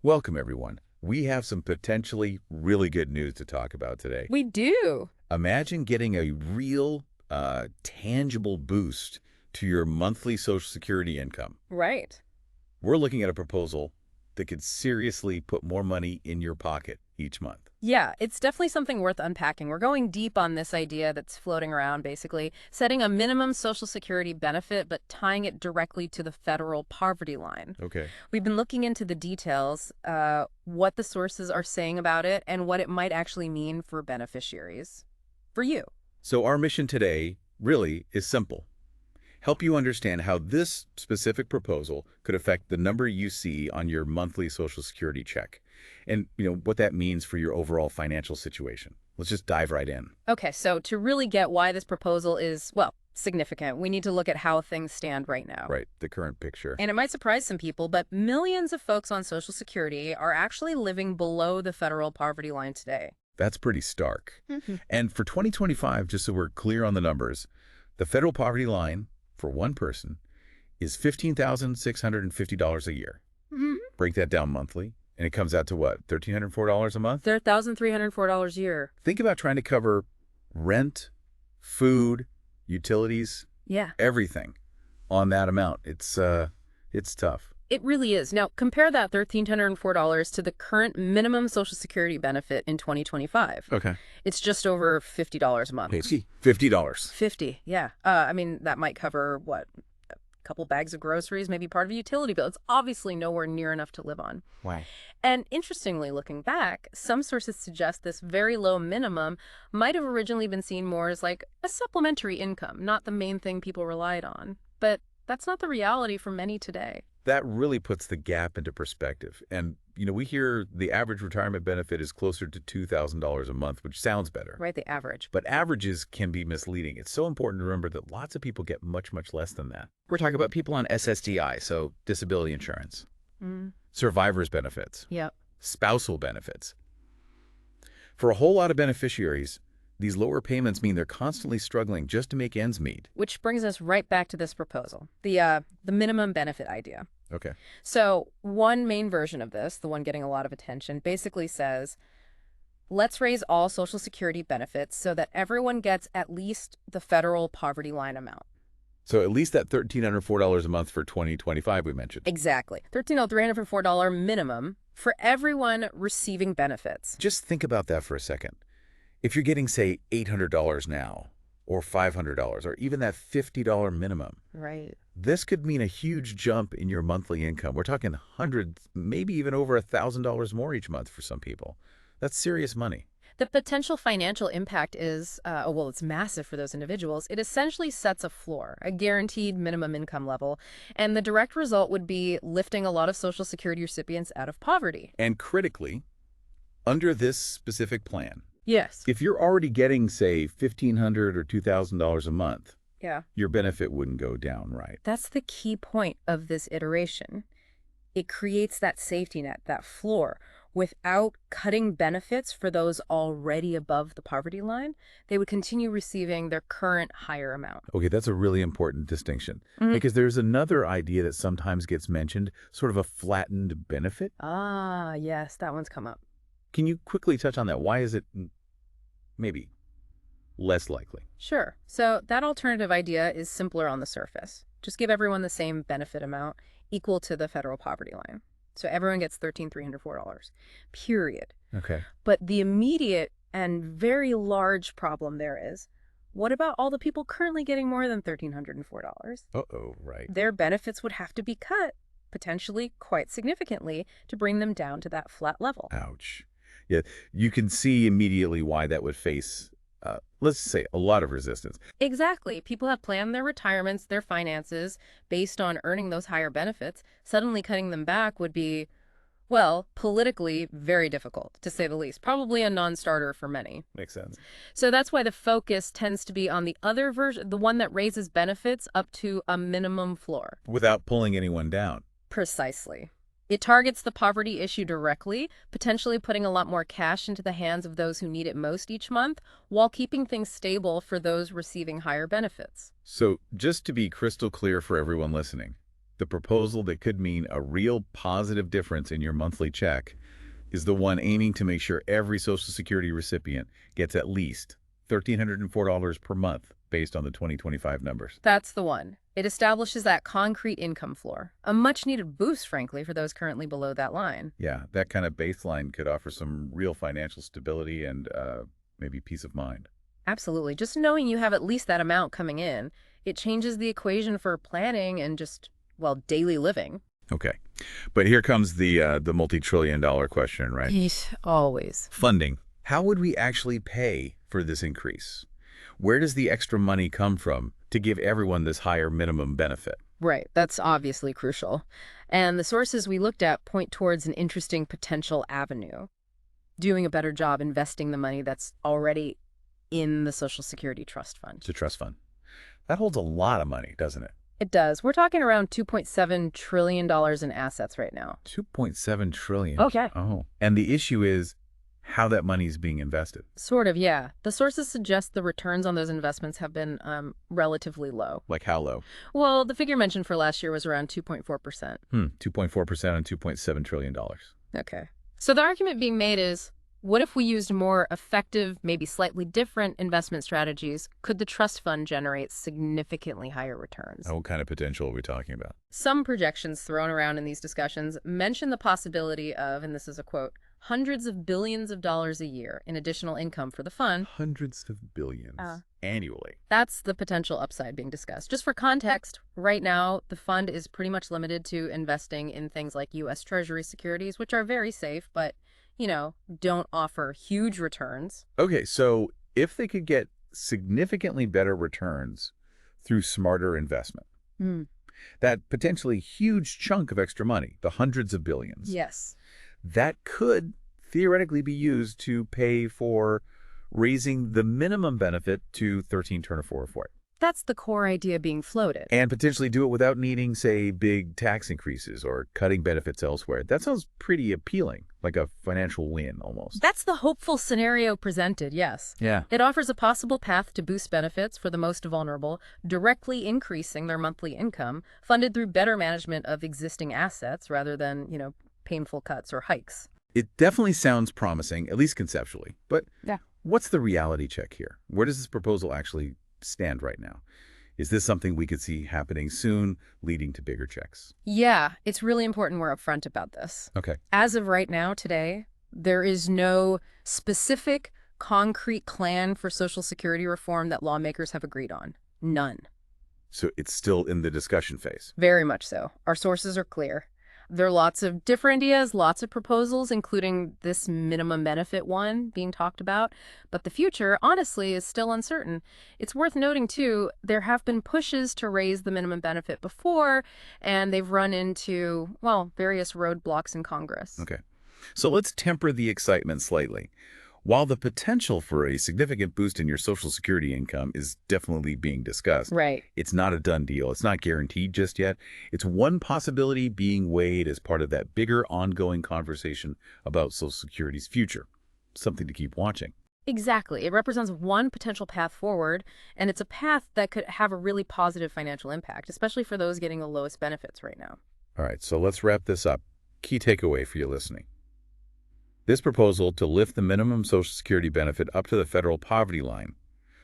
Welcome, everyone. We have some potentially really good news to talk about today. We do. Imagine getting a real, tangible boost to your monthly Social Security income. Right. We're looking at a proposal that could seriously put more money in your pocket each month. Yeah, it's definitely something worth unpacking. We're going deep on this idea that's floating around, basically, setting a minimum Social Security benefit, but tying it directly to the federal poverty line. Okay. We've been looking into the details, what the sources are saying about it, and what it might actually mean for beneficiaries. For you. So our mission today really is simple. Help you understand how this specific proposal could affect the number you see on your monthly Social Security check and, what that means for your overall financial situation. Let's just dive right in. Okay, so to really get why this proposal is, well, significant, we need to look at how things stand right now. Right, the current picture. And it might surprise some people, but millions of folks on Social Security are actually living below the federal poverty line today. That's pretty stark. Mm-hmm. And for 2025, just so we're clear on the numbers, the federal poverty line for one person is $15,650 a year. Mm-hmm. Break that down monthly, and it comes out to what, $1,304 a month? They're $1,304 a year. Think about trying to cover rent, food, utilities, Yeah. everything on that amount. It's tough. It really is. Now, compare that $1,304 to the current minimum Social Security benefit in 2025. Okay. It's just over $50 a month. Hey, $50. 50, yeah. That might cover, what, a couple bags of groceries, maybe part of a utility bill. It's obviously nowhere near enough to live on. Why? And interestingly, looking back, some sources suggest this very low minimum might have originally been seen more as like a supplementary income, not the main thing people relied on. But that's not the reality for many today. That really puts the gap into perspective. And, we hear the average retirement benefit is closer to $2,000 a month, which sounds better. Right, the average. But averages can be misleading. It's so important to remember that lots of people get much, much less than that. We're talking about people on SSDI, so disability insurance, survivor's benefits, Yep. spousal benefits. For a whole lot of beneficiaries, these lower payments mean they're constantly struggling just to make ends meet. Which brings us right back to this proposal, the minimum benefit idea. Okay. So one main version of this, the one getting a lot of attention, basically says, let's raise all Social Security benefits so that everyone gets at least the federal poverty line amount. So at least that $1,304 a month for 2025 we mentioned. Exactly. $13,304 minimum for everyone receiving benefits. Just think about that for a second. If you're getting, say, $800 now, or $500, or even that $50 minimum, Right. this could mean a huge jump in your monthly income. We're talking hundreds, maybe even over $1,000 more each month for some people. That's serious money. The potential financial impact is, it's massive for those individuals. It essentially sets a floor, a guaranteed minimum income level, and the direct result would be lifting a lot of Social Security recipients out of poverty. And critically, under this specific plan, Yes. if you're already getting, say, $1,500 or $2,000 a month, Yeah. your benefit wouldn't go down, right? That's the key point of this iteration. It creates that safety net, that floor. Without cutting benefits for those already above the poverty line, they would continue receiving their current higher amount. Okay, that's a really important distinction because there's another idea that sometimes gets mentioned, sort of a flattened benefit. Ah, yes, that one's come up. Can you quickly touch on that? Why is it maybe less likely? Sure. So that alternative idea is simpler on the surface. Just give everyone the same benefit amount equal to the federal poverty line. So everyone gets $13,304, period. Okay. But the immediate and very large problem there is, what about all the people currently getting more than $1,304? Uh-oh, right. Their benefits would have to be cut, potentially quite significantly, to bring them down to that flat level. Ouch. Yeah, you can see immediately why that would face, let's say, a lot of resistance. Exactly. People have planned their retirements, their finances, based on earning those higher benefits. Suddenly cutting them back would be, well, politically very difficult, to say the least. Probably a non-starter for many. Makes sense. So that's why the focus tends to be on the other version, the one that raises benefits up to a minimum floor. Without pulling anyone down. Precisely. It targets the poverty issue directly, potentially putting a lot more cash into the hands of those who need it most each month, while keeping things stable for those receiving higher benefits. So just to be crystal clear for everyone listening, The proposal that could mean a real positive difference in your monthly check is the one aiming to make sure every Social Security recipient gets at least $1,304 per month based on the 2025 numbers. That's the one. It establishes that concrete income floor, a much-needed boost, frankly, for those currently below that line. Yeah, that kind of baseline could offer some real financial stability and maybe peace of mind. Absolutely. Just knowing you have at least that amount coming in, it changes the equation for planning and just, well, daily living. Okay, but here comes the multi-trillion-dollar question, right? Yeesh, always. Funding. How would we actually pay for this increase? Where does the extra money come from to give everyone this higher minimum benefit? Right, that's obviously crucial. And the sources we looked at point towards an interesting potential avenue, doing a better job investing the money that's already in the Social Security Trust Fund. It's a trust fund. That holds a lot of money, doesn't it? It does. We're talking around $2.7 trillion in assets right now. 2.7 trillion. Okay. Oh. And the issue is how that money is being invested. Sort of, yeah. The sources suggest the returns on those investments have been relatively low. Like how low? Well, the figure mentioned for last year was around 2.4%. 2.4% on $2.7 trillion. Okay. So the argument being made is, what if we used more effective, maybe slightly different investment strategies? Could the trust fund generate significantly higher returns? What kind of potential are we talking about? Some projections thrown around in these discussions mention the possibility of, and this is a quote, hundreds of billions of dollars a year in additional income for the fund. Hundreds of billions annually. That's the potential upside being discussed. Just for context, right now, the fund is pretty much limited to investing in things like U.S. Treasury securities, which are very safe, but don't offer huge returns. Okay, so if they could get significantly better returns through smarter investment, that potentially huge chunk of extra money, the hundreds of billions, Yes. that could theoretically be used to pay for raising the minimum benefit to 13 turn or 4 for it. That's the core idea being floated. And potentially do it without needing, say, big tax increases or cutting benefits elsewhere. That sounds pretty appealing, like a financial win almost. That's the hopeful scenario presented, yes. Yeah. It offers a possible path to boost benefits for the most vulnerable, directly increasing their monthly income, funded through better management of existing assets rather than, painful cuts or hikes. It definitely sounds promising, at least conceptually. But Yeah. what's the reality check here? Where does this proposal actually stand right now? Is this something we could see happening soon, leading to bigger checks? Yeah, it's really important we're upfront about this. Okay. As of right now, today, there is no specific, concrete plan for Social Security reform that lawmakers have agreed on. None. So it's still in the discussion phase. Very much so. Our sources are clear. There are lots of different ideas, lots of proposals, including this minimum benefit one being talked about. But the future, honestly, is still uncertain. It's worth noting, too, there have been pushes to raise the minimum benefit before, and they've run into, various roadblocks in Congress. Okay. So let's temper the excitement slightly. While the potential for a significant boost in your Social Security income is definitely being discussed, Right. it's not a done deal. It's not guaranteed just yet. It's one possibility being weighed as part of that bigger ongoing conversation about Social Security's future. Something to keep watching. Exactly. It represents one potential path forward, and it's a path that could have a really positive financial impact, especially for those getting the lowest benefits right now. All right, so let's wrap this up. Key takeaway for you listening. This proposal to lift the minimum Social Security benefit up to the federal poverty line,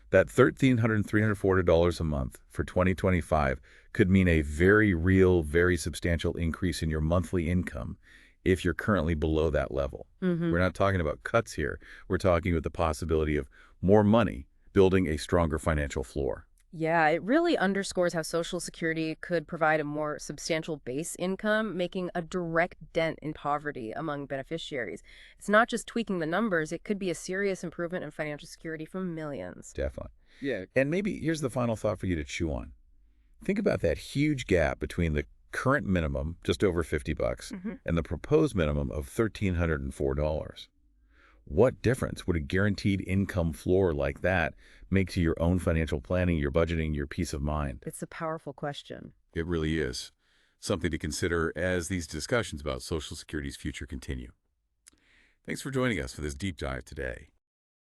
that $1,340 a month for 2025, could mean a very real, very substantial increase in your monthly income if you're currently below that level. We're not talking about cuts here. We're talking about the possibility of more money building a stronger financial floor. Yeah, it really underscores how Social Security could provide a more substantial base income, making a direct dent in poverty among beneficiaries. It's not just tweaking the numbers, it could be a serious improvement in financial security for millions. Definitely. Yeah. And maybe here's the final thought for you to chew on. Think about that huge gap between the current minimum, just over $50, and the proposed minimum of $1,304. What difference would a guaranteed income floor like that make to your own financial planning, your budgeting, your peace of mind? It's a powerful question. It really is. Something to consider as these discussions about Social Security's future continue. Thanks for joining us for this deep dive today.